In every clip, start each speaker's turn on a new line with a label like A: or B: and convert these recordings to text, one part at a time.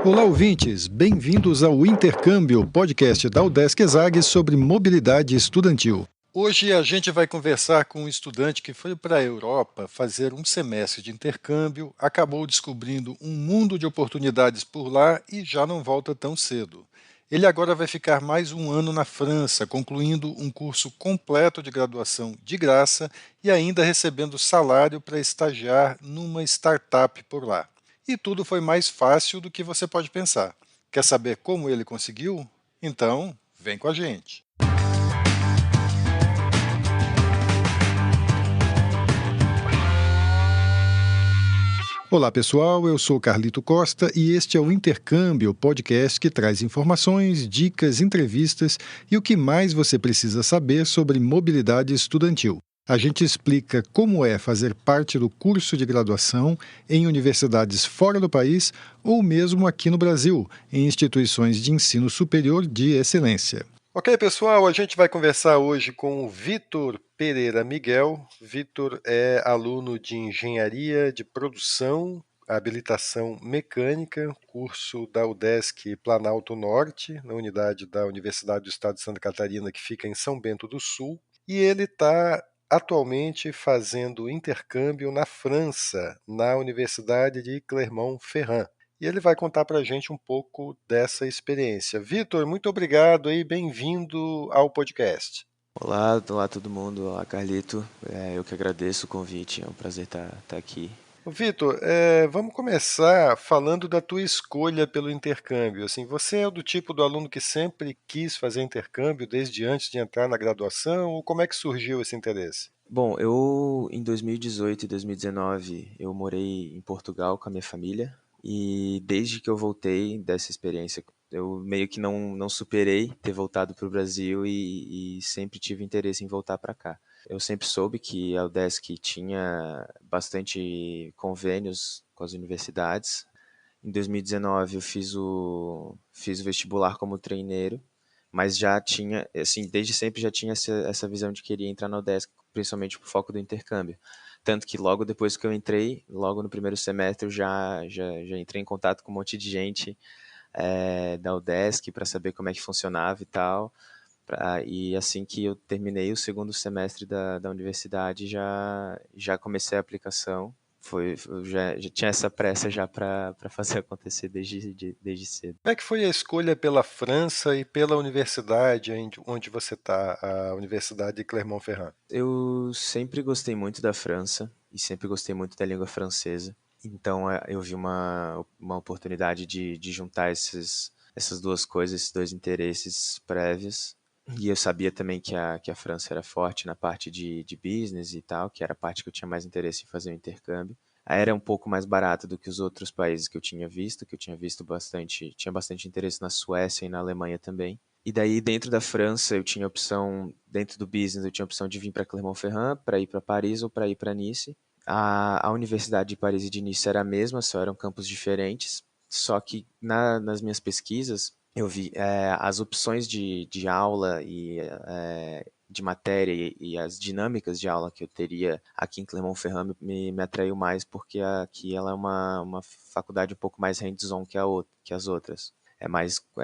A: Olá, ouvintes! Bem-vindos ao Intercâmbio, podcast da UDESC ESAG sobre mobilidade estudantil. Hoje a gente vai conversar com um estudante que foi para a Europa fazer um semestre de intercâmbio, acabou descobrindo um mundo de oportunidades por lá e já não volta tão cedo. Ele agora vai ficar mais um ano na França, concluindo um curso completo de graduação de graça e ainda recebendo salário para estagiar numa startup por lá. E tudo foi mais fácil do que você pode pensar. Quer saber como ele conseguiu? Então, vem com a gente. Olá pessoal, eu sou Carlito Costa e este é o Intercâmbio, podcast que traz informações, dicas, entrevistas e o que mais você precisa saber sobre mobilidade estudantil. A gente explica como é fazer parte do curso de graduação em universidades fora do país ou mesmo aqui no Brasil, em instituições de ensino superior de excelência. Ok, pessoal, a gente vai conversar hoje com o Vitor Pereira Miguel. Vitor é aluno de Engenharia de Produção, Habilitação Mecânica, curso da UDESC Planalto Norte, na unidade da Universidade do Estado de Santa Catarina, que fica em São Bento do Sul. E ele está atualmente fazendo intercâmbio na França, na Universidade de Clermont-Ferrand. E ele vai contar para a gente um pouco dessa experiência. Vitor, muito obrigado e bem-vindo ao podcast.
B: Olá todo mundo. Olá, Carlito. Eu que agradeço o convite. É um prazer estar aqui.
A: Vitor, vamos começar falando da tua escolha pelo intercâmbio. Assim, você é do tipo do aluno que sempre quis fazer intercâmbio desde antes de entrar na graduação? Ou como é que surgiu esse interesse?
B: Bom, eu em 2018 e 2019 eu morei em Portugal com a minha família e desde que eu voltei dessa experiência eu meio que não superei ter voltado para o Brasil e sempre tive interesse em voltar para cá. Eu sempre soube que a UDESC tinha bastante convênios com as universidades. Em 2019 eu fiz o vestibular como treineiro, mas já tinha, assim, desde sempre já tinha essa visão de querer entrar na UDESC, principalmente por foco do intercâmbio. Tanto que logo depois que eu entrei, logo no primeiro semestre, eu já entrei em contato com um monte de gente da UDESC para saber como é que funcionava e tal. E assim que eu terminei o segundo semestre da universidade, já comecei a aplicação. Eu já tinha essa pressa já para fazer acontecer desde cedo.
A: Como é que foi a escolha pela França e pela universidade onde você está, a Universidade de Clermont-Ferrand?
B: Eu sempre gostei muito da França e sempre gostei muito da língua francesa. Então eu vi uma oportunidade de juntar essas duas coisas, esses dois interesses prévios. E eu sabia também que a França era forte na parte de business e tal, que era a parte que eu tinha mais interesse em fazer o intercâmbio. Era um pouco mais barato do que os outros países que eu tinha visto bastante, tinha bastante interesse na Suécia e na Alemanha também. E daí, dentro da França, eu tinha opção, dentro do business, eu tinha opção de vir para Clermont-Ferrand, para ir para Paris ou para ir para Nice. A Universidade de Paris e de Nice era a mesma, só eram campos diferentes. Só que nas minhas pesquisas, eu vi as opções de aula e de matéria e as dinâmicas de aula que eu teria aqui em Clermont-Ferrand me atraiu mais, porque aqui ela é uma faculdade um pouco mais hands-on que as outras.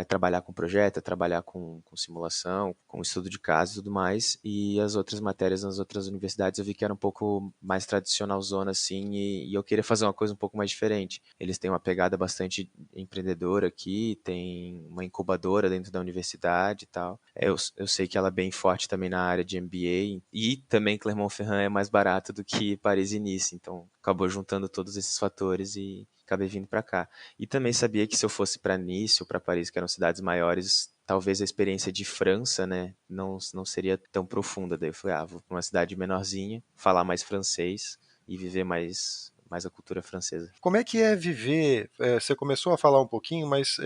B: Trabalhar com projeto, é trabalhar com simulação, com estudo de caso e tudo mais. E as outras matérias nas outras universidades eu vi que era um pouco mais tradicional zona assim, e eu queria fazer uma coisa um pouco mais diferente. Eles têm uma pegada bastante empreendedora aqui, tem uma incubadora dentro da universidade e tal. Eu sei que ela é bem forte também na área de MBA, e também Clermont-Ferrand é mais barato do que Paris e Nice, então acabou juntando todos esses fatores e acabei vindo para cá. E também sabia que se eu fosse para Nice ou para Paris, que eram cidades maiores, talvez a experiência de França, né, não seria tão profunda. Daí eu falei, vou para uma cidade menorzinha, falar mais francês e viver mais a cultura francesa.
A: Como é que é viver? Você começou a falar um pouquinho, mas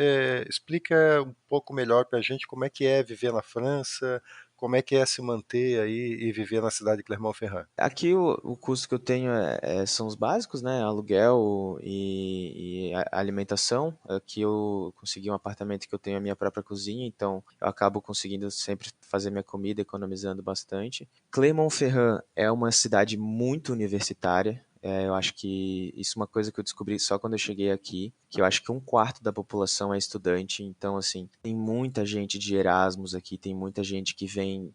A: explica um pouco melhor para a gente como é que é viver na França, como é que é se manter aí e viver na cidade de Clermont-Ferrand.
B: Aqui o custo que eu tenho são os básicos, né? Aluguel e a alimentação. Aqui eu consegui um apartamento que eu tenho a minha própria cozinha, então eu acabo conseguindo sempre fazer minha comida, economizando bastante. Clermont-Ferrand é uma cidade muito universitária. Eu acho que isso é uma coisa que eu descobri só quando eu cheguei aqui, que eu acho que 1/4 da população é estudante, então, assim, tem muita gente de Erasmus aqui, tem muita gente que vem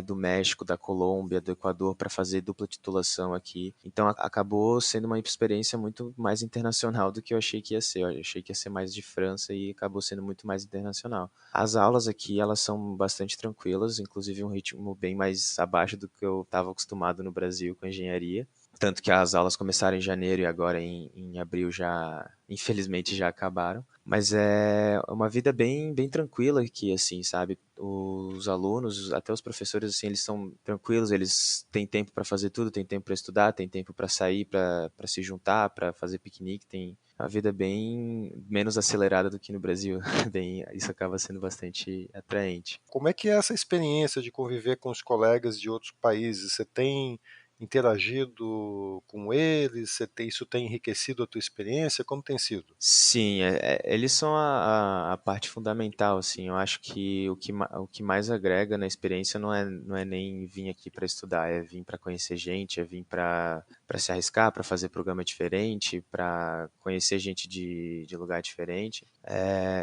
B: do México, da Colômbia, do Equador para fazer dupla titulação aqui. Então, acabou sendo uma experiência muito mais internacional do que eu achei que ia ser. Eu achei que ia ser mais de França e acabou sendo muito mais internacional. As aulas aqui, elas são bastante tranquilas, inclusive um ritmo bem mais abaixo do que eu estava acostumado no Brasil com engenharia. Tanto que as aulas começaram em janeiro e agora em abril já, infelizmente, já acabaram. Mas é uma vida bem tranquila aqui, assim, sabe? Os alunos, até os professores, assim, eles são tranquilos, eles têm tempo para fazer tudo, têm tempo para estudar, têm tempo para sair, para se juntar, para fazer piquenique, tem a vida bem menos acelerada do que no Brasil. Bem, isso acaba sendo bastante atraente.
A: Como é que é essa experiência de conviver com os colegas de outros países? Você tem interagido com eles? Isso tem enriquecido a tua experiência? Como tem sido?
B: Sim, eles são a parte fundamental, assim. Eu acho que o que mais agrega na experiência não é nem vir aqui para estudar, é vir para conhecer gente, é vir para se arriscar, para fazer programa diferente, para conhecer gente de lugar diferente.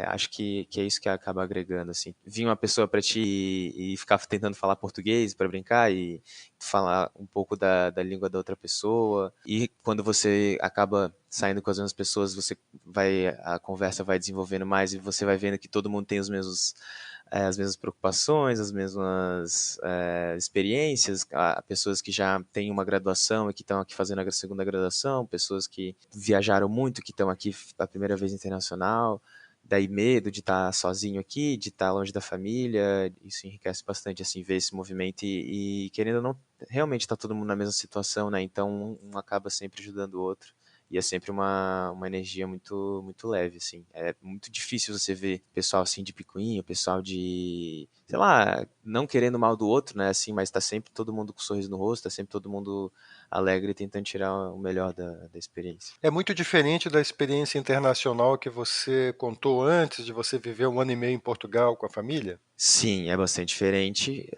B: Acho que é isso que acaba agregando, assim. Vir uma pessoa para ti e ficar tentando falar português para brincar e falar um pouco da língua da outra pessoa. E quando você acaba saindo com as mesmas pessoas, a conversa vai desenvolvendo mais e você vai vendo que todo mundo tem as mesmas preocupações, as mesmas experiências, pessoas que já têm uma graduação e que estão aqui fazendo a segunda graduação, pessoas que viajaram muito, que estão aqui a primeira vez internacional, daí medo de estar sozinho aqui, de estar longe da família, isso enriquece bastante, assim, ver esse movimento e querendo ou não, realmente está todo mundo na mesma situação, né, então um acaba sempre ajudando o outro. E é sempre uma energia muito leve, assim. É muito difícil você ver pessoal assim de picuinha, pessoal de, sei lá, não querendo mal do outro, né? Assim, mas tá sempre todo mundo com um sorriso no rosto, tá sempre todo mundo alegre tentando tirar o melhor da experiência.
A: É muito diferente da experiência internacional que você contou antes de você viver 1 ano e meio em Portugal com a família?
B: Sim, é bastante diferente.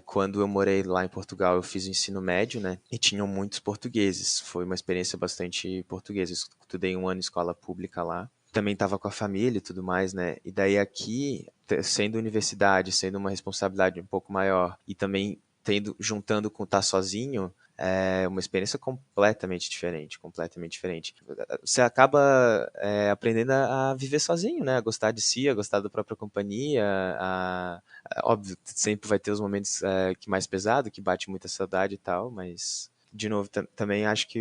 B: Quando eu morei lá em Portugal, eu fiz o ensino médio, né? E tinham muitos portugueses. Foi uma experiência bastante portuguesa. Eu estudei 1 ano em escola pública lá. Também estava com a família e tudo mais, né? E daí aqui, sendo universidade, sendo uma responsabilidade um pouco maior e também juntando com estar sozinho, é uma experiência completamente diferente, completamente diferente. Você acaba aprendendo a viver sozinho, né? A gostar de si, a gostar da própria companhia. Óbvio, sempre vai ter os momentos que mais pesado, que bate muita saudade e tal, mas de novo, também acho que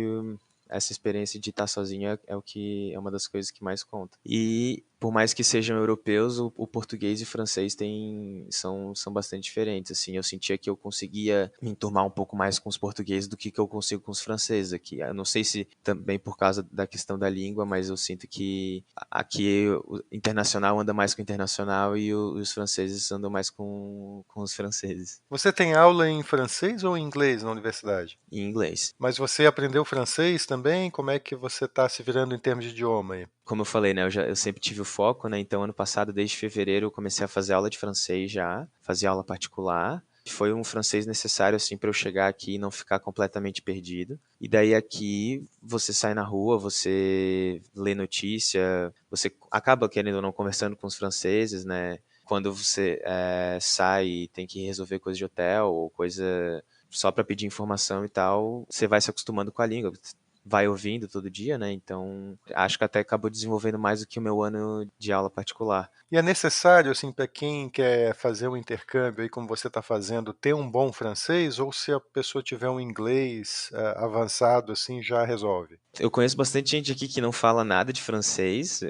B: essa experiência de estar sozinho é o que é uma das coisas que mais conta. E por mais que sejam europeus, o português e o francês são bastante diferentes. Assim, eu sentia que eu conseguia me enturmar um pouco mais com os portugueses do que eu consigo com os franceses aqui. Eu não sei se também por causa da questão da língua, mas eu sinto que aqui o internacional anda mais com o internacional e os franceses andam mais com os franceses.
A: Você tem aula em francês ou em inglês na universidade?
B: Em inglês.
A: Mas você aprendeu francês também? Como é que você está se virando em termos de idioma aí?
B: Como eu falei, né, eu sempre tive o foco, né, então ano passado, desde fevereiro, eu comecei a fazer aula de francês já, fazia aula particular. Foi um francês necessário, assim, para eu chegar aqui e não ficar completamente perdido. E daí aqui, você sai na rua, você lê notícia, você acaba, querendo ou não, conversando com os franceses, né? Quando você sai e tem que resolver coisa de hotel ou coisa só para pedir informação e tal, você vai se acostumando com a língua, vai ouvindo todo dia, né? Então, acho que até acabou desenvolvendo mais do que o meu ano de aula particular.
A: E é necessário, assim, para quem quer fazer um intercâmbio aí, como você está fazendo, ter um bom francês, ou se a pessoa tiver um inglês avançado, assim, já resolve?
B: Eu conheço bastante gente aqui que não fala nada de francês,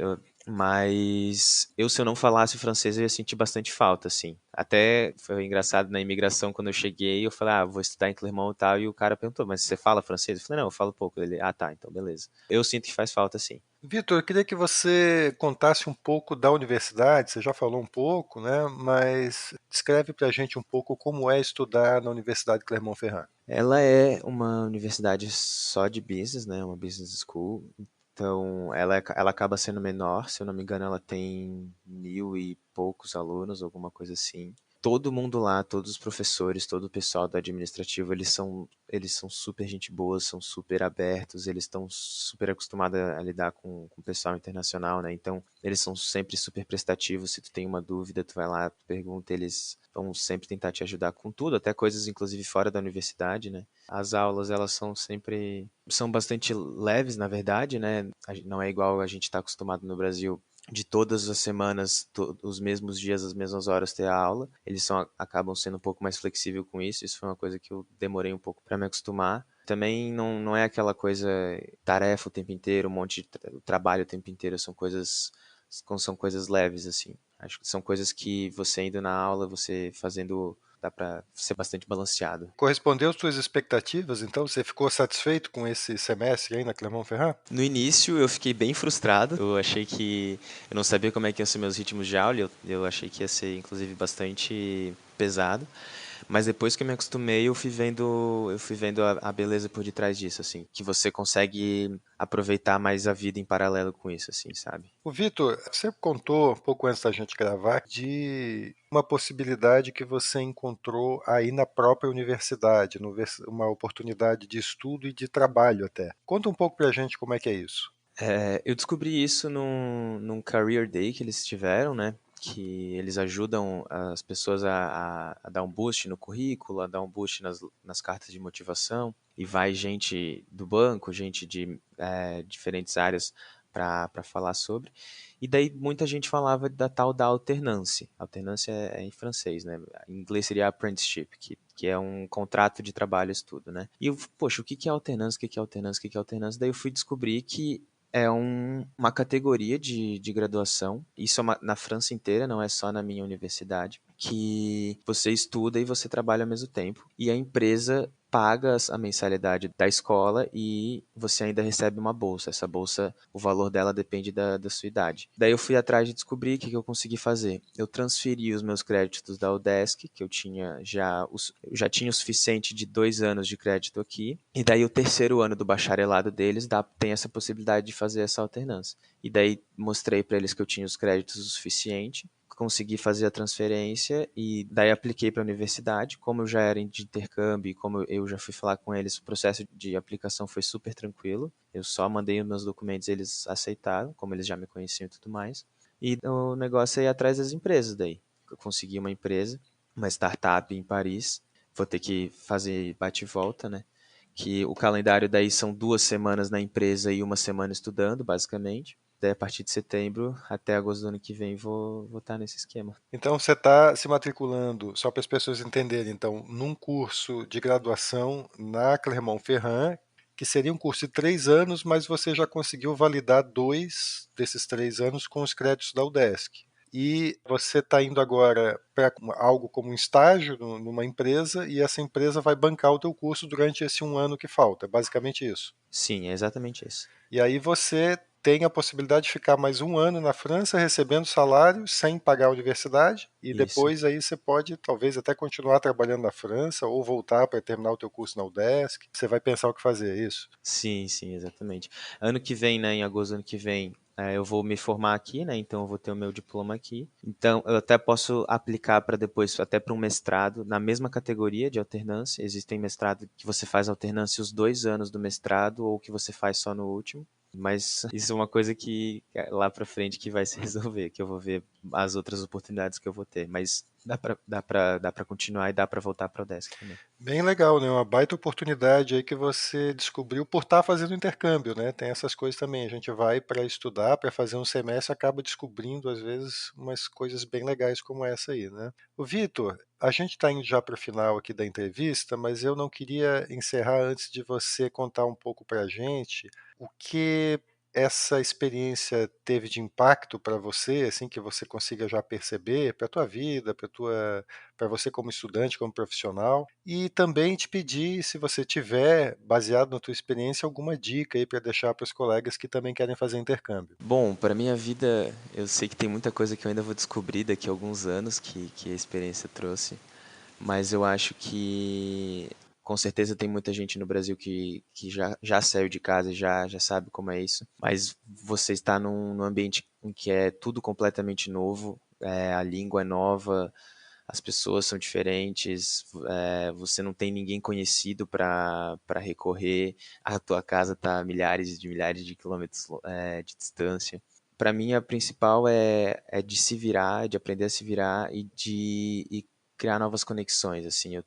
B: mas se eu não falasse o francês, eu ia sentir bastante falta, assim. Até foi engraçado na imigração, quando eu cheguei, eu falei, vou estudar em Clermont e tal, e o cara perguntou, mas você fala francês? Eu falei, não, eu falo pouco. Ele, tá, então beleza. Eu sinto que faz falta, sim.
A: Vitor, eu queria que você contasse um pouco da universidade, você já falou um pouco, né? Mas descreve para a gente um pouco como é estudar na Universidade Clermont-Ferrand.
B: Ela é uma universidade só de business, né? Uma business school. Então, ela acaba sendo menor. Se eu não me engano, ela tem 1.000 e poucos alunos, alguma coisa assim. todo mundo lá, todos os professores, todo o pessoal do administrativo, eles são super gente boa, são super abertos, eles estão super acostumados a lidar com o pessoal internacional, né? Então, eles são sempre super prestativos. Se tu tem uma dúvida, tu vai lá, tu pergunta, eles vão sempre tentar te ajudar com tudo, até coisas inclusive fora da universidade, né? As aulas, elas são bastante leves, na verdade, né? Não é igual a gente está acostumado no Brasil de todas as semanas, os mesmos dias, as mesmas horas ter a aula. Acabam sendo um pouco mais flexível com isso. Isso foi uma coisa que eu demorei um pouco para me acostumar. Também não é aquela coisa tarefa o tempo inteiro, um monte de trabalho o tempo inteiro. São coisas leves, assim. Acho que são coisas que você indo na aula, você fazendo, dá para ser bastante balanceado.
A: Correspondeu às suas expectativas, então? Você ficou satisfeito com esse semestre aí na Clermont-Ferrand?
B: No início eu fiquei bem frustrado. Eu achei que eu não sabia como é que iam ser meus ritmos de aula. Eu achei que ia ser inclusive bastante pesado. Mas depois que eu me acostumei, eu fui vendo a beleza por detrás disso, assim, que você consegue aproveitar mais a vida em paralelo com isso, assim, sabe?
A: O Vitor, você contou um pouco antes da gente gravar de uma possibilidade que você encontrou aí na própria universidade, uma oportunidade de estudo e de trabalho até. Conta um pouco pra gente como é que é isso.
B: Eu descobri isso num Career Day que eles tiveram, né? Que eles ajudam as pessoas a dar um boost no currículo, a dar um boost nas cartas de motivação. E vai gente do banco, gente de diferentes áreas para falar sobre. E daí muita gente falava da tal da alternância. Alternância é em francês, né? Em inglês seria apprenticeship, que é um contrato de trabalho-estudo, né? E eu, poxa, o que que é alternância? O que que é alternância? O que que é alternância? Daí eu fui descobrir que é uma categoria de graduação, isso é na França inteira, não é só na minha universidade, que você estuda e você trabalha ao mesmo tempo. E a empresa paga a mensalidade da escola e você ainda recebe uma bolsa. Essa bolsa, o valor dela depende da sua idade. Daí eu fui atrás de descobrir o que eu consegui fazer. Eu transferi os meus créditos da UDESC, que eu já tinha o suficiente de 2 anos de crédito aqui, e daí o terceiro ano do bacharelado deles tem essa possibilidade de fazer essa alternância. E daí mostrei para eles que eu tinha os créditos o suficiente, consegui fazer a transferência e daí apliquei para a universidade. Como eu já era de intercâmbio e como eu já fui falar com eles, o processo de aplicação foi super tranquilo. Eu só mandei os meus documentos, eles aceitaram, como eles já me conheciam e tudo mais. E o negócio é ir atrás das empresas daí. Eu consegui uma empresa, uma startup em Paris. Vou ter que fazer bate e volta, né? Que o calendário daí são 2 semanas na empresa e uma semana estudando, basicamente. Daí, a partir de setembro até agosto do ano que vem, vou estar nesse esquema.
A: Então você está se matriculando, só para as pessoas entenderem, então, num curso de graduação na Clermont-Ferrand, que seria um curso de 3 anos, mas você já conseguiu validar 2 desses 3 anos com os créditos da UDESC. E você está indo agora para algo como um estágio numa empresa e essa empresa vai bancar o teu curso durante esse 1 ano que falta. É basicamente isso.
B: Sim, é exatamente isso.
A: E aí você tem a possibilidade de ficar mais 1 ano na França recebendo salário sem pagar a universidade e
B: Isso.
A: depois aí você pode talvez até continuar trabalhando na França ou voltar para terminar o teu curso na UDESC. Você vai pensar o que fazer, é isso?
B: Sim, sim, exatamente. Ano que vem, né, em agosto do ano que vem, eu vou me formar aqui, né? Então eu vou ter o meu diploma aqui. Então eu até posso aplicar para depois, até para um mestrado na mesma categoria de alternância. Existem mestrado que você faz alternância os 2 anos do mestrado ou que você faz só no último. Mas isso é uma coisa que lá para frente que vai se resolver, que eu vou ver as outras oportunidades que eu vou ter. Mas dá para continuar e dá para voltar para o desk também.
A: Bem legal, né? Uma baita oportunidade aí que você descobriu por estar fazendo intercâmbio, né? Tem essas coisas também. A gente vai para estudar, para fazer um semestre, acaba descobrindo às vezes umas coisas bem legais como essa aí, né? O Vitor, a gente está indo já para o final aqui da entrevista, mas eu não queria encerrar antes de você contar um pouco para a gente o que essa experiência teve de impacto para você, assim que você consiga já perceber para a tua vida, para você como estudante, como profissional, e também te pedir, se você tiver, baseado na tua experiência, alguma dica aí para deixar para os colegas que também querem fazer intercâmbio.
B: Bom, para minha vida, eu sei que tem muita coisa que eu ainda vou descobrir daqui a alguns anos que a experiência trouxe, mas eu acho que com certeza tem muita gente no Brasil que já saiu de casa e já sabe como é isso, mas você está num ambiente em que é tudo completamente novo, a língua é nova, as pessoas são diferentes, você não tem ninguém conhecido para recorrer, a tua casa está a milhares de quilômetros de distância. Para mim, a principal é de se virar, de aprender a se virar e criar novas conexões. Assim, eu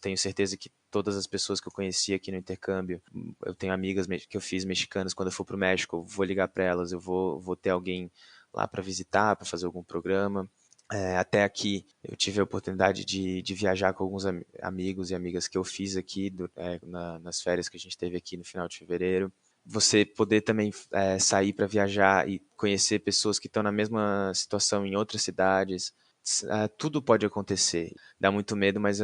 B: tenho certeza que todas as pessoas que eu conheci aqui no intercâmbio, eu tenho amigas que eu fiz mexicanas, quando eu for para o México, eu vou ligar para elas, eu vou ter alguém lá para visitar, para fazer algum programa. Até aqui eu tive a oportunidade de viajar com alguns amigos e amigas que eu fiz aqui nas férias que a gente teve aqui no final de fevereiro. Você poder também sair para viajar e conhecer pessoas que estão na mesma situação em outras cidades, tudo pode acontecer. Dá muito medo, mas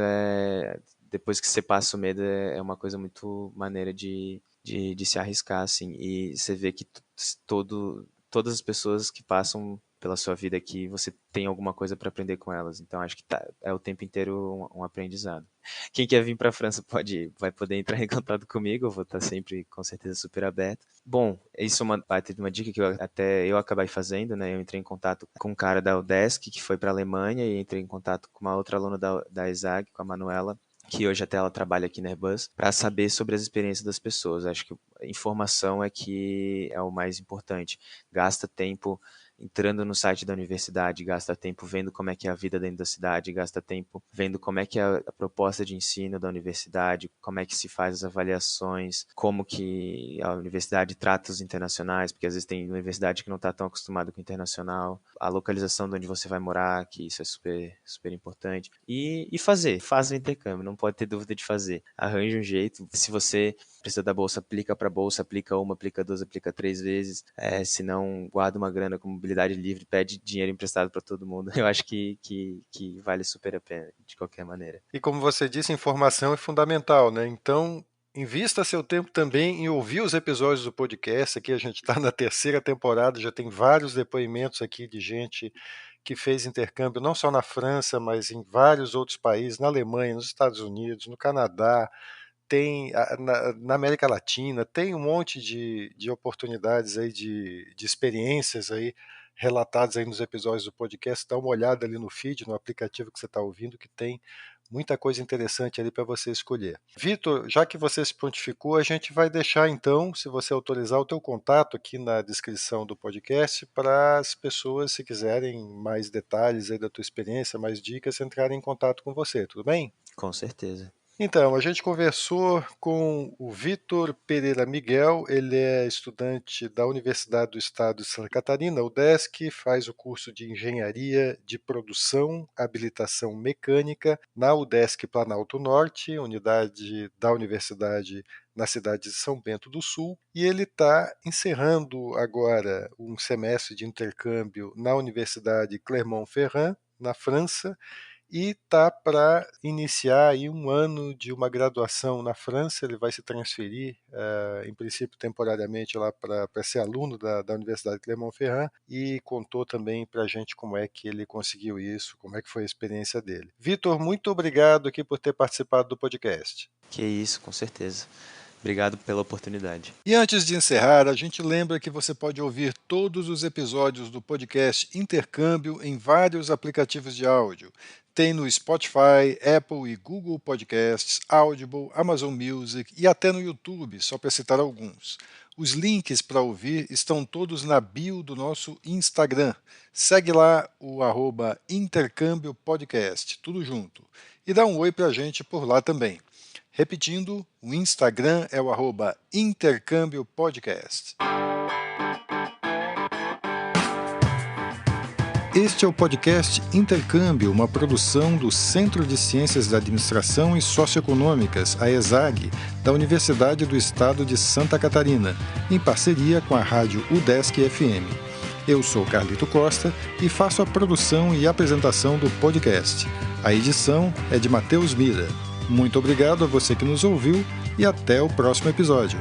B: depois que você passa o medo é uma coisa muito maneira de se arriscar, assim. E você vê que todas as pessoas que passam pela sua vida aqui, você tem alguma coisa para aprender com elas. Então acho que é o tempo inteiro um aprendizado. Quem quer vir para a França vai poder entrar em contato comigo, eu vou estar sempre, com certeza, super aberto. Bom, isso é uma parte de uma dica que eu acabei fazendo, né? Eu entrei em contato com um cara da UDESC, que foi para a Alemanha, e entrei em contato com uma outra aluna da ESAG, com a Manuela, que hoje até ela trabalha aqui na Airbus, para saber sobre as experiências das pessoas. Acho que a informação que é o mais importante. Gasta tempo entrando no site da universidade, gasta tempo vendo como é que é a vida dentro da cidade, gasta tempo vendo como é que é a proposta de ensino da universidade, como é que se faz as avaliações, como que a universidade trata os internacionais, porque às vezes tem universidade que não está tão acostumada com o internacional, a localização de onde você vai morar, que isso é super, super importante, e faz o intercâmbio, não pode ter dúvida de fazer. Arranje um jeito, se você precisa da bolsa, aplica para bolsa, aplica uma, aplica duas, aplica 3 vezes, se não, guarda uma grana com mobilidade livre, pede dinheiro emprestado para todo mundo. Eu acho que vale super a pena, de qualquer maneira.
A: E como você disse, informação é fundamental, né? Então, invista seu tempo também em ouvir os episódios do podcast. Aqui a gente está na 3ª temporada, já tem vários depoimentos aqui de gente que fez intercâmbio não só na França, mas em vários outros países, na Alemanha, nos Estados Unidos, no Canadá, tem na América Latina, tem um monte de oportunidades aí, de experiências aí relatadas aí nos episódios do podcast. Dá uma olhada ali no feed, no aplicativo que você está ouvindo, que tem muita coisa interessante ali para você escolher. Vitor, já que você se prontificou, a gente vai deixar então, se você autorizar, o teu contato aqui na descrição do podcast para as pessoas, se quiserem mais detalhes aí da tua experiência, mais dicas, entrarem em contato com você, tudo bem?
B: Com certeza.
A: Então, a gente conversou com o Vitor Pereira Miguel, ele é estudante da Universidade do Estado de Santa Catarina, UDESC, faz o curso de Engenharia de Produção, Habilitação Mecânica, na UDESC Planalto Norte, unidade da universidade na cidade de São Bento do Sul, e ele está encerrando agora um semestre de intercâmbio na Universidade Clermont-Ferrand, na França, e está para iniciar aí um ano de uma graduação na França. Ele vai se transferir, em princípio temporariamente, lá para ser aluno da Universidade Clermont-Ferrand, e contou também para a gente como é que ele conseguiu isso, como é que foi a experiência dele. Vitor, muito obrigado aqui por ter participado do podcast.
B: Que isso, com certeza. Obrigado pela oportunidade.
A: E antes de encerrar, a gente lembra que você pode ouvir todos os episódios do podcast Intercâmbio em vários aplicativos de áudio. Tem no Spotify, Apple e Google Podcasts, Audible, Amazon Music e até no YouTube, só para citar alguns. Os links para ouvir estão todos na bio do nosso Instagram. Segue lá o @Intercâmbio Podcast, tudo junto. E dá um oi para a gente por lá também. Repetindo, o Instagram é o @Intercâmbio Podcast. Este é o podcast Intercâmbio, uma produção do Centro de Ciências da Administração e Socioeconômicas, a ESAG, da Universidade do Estado de Santa Catarina, em parceria com a rádio UDESC FM. Eu sou Carlito Costa e faço a produção e apresentação do podcast. A edição é de Matheus Mira. Muito obrigado a você que nos ouviu e até o próximo episódio.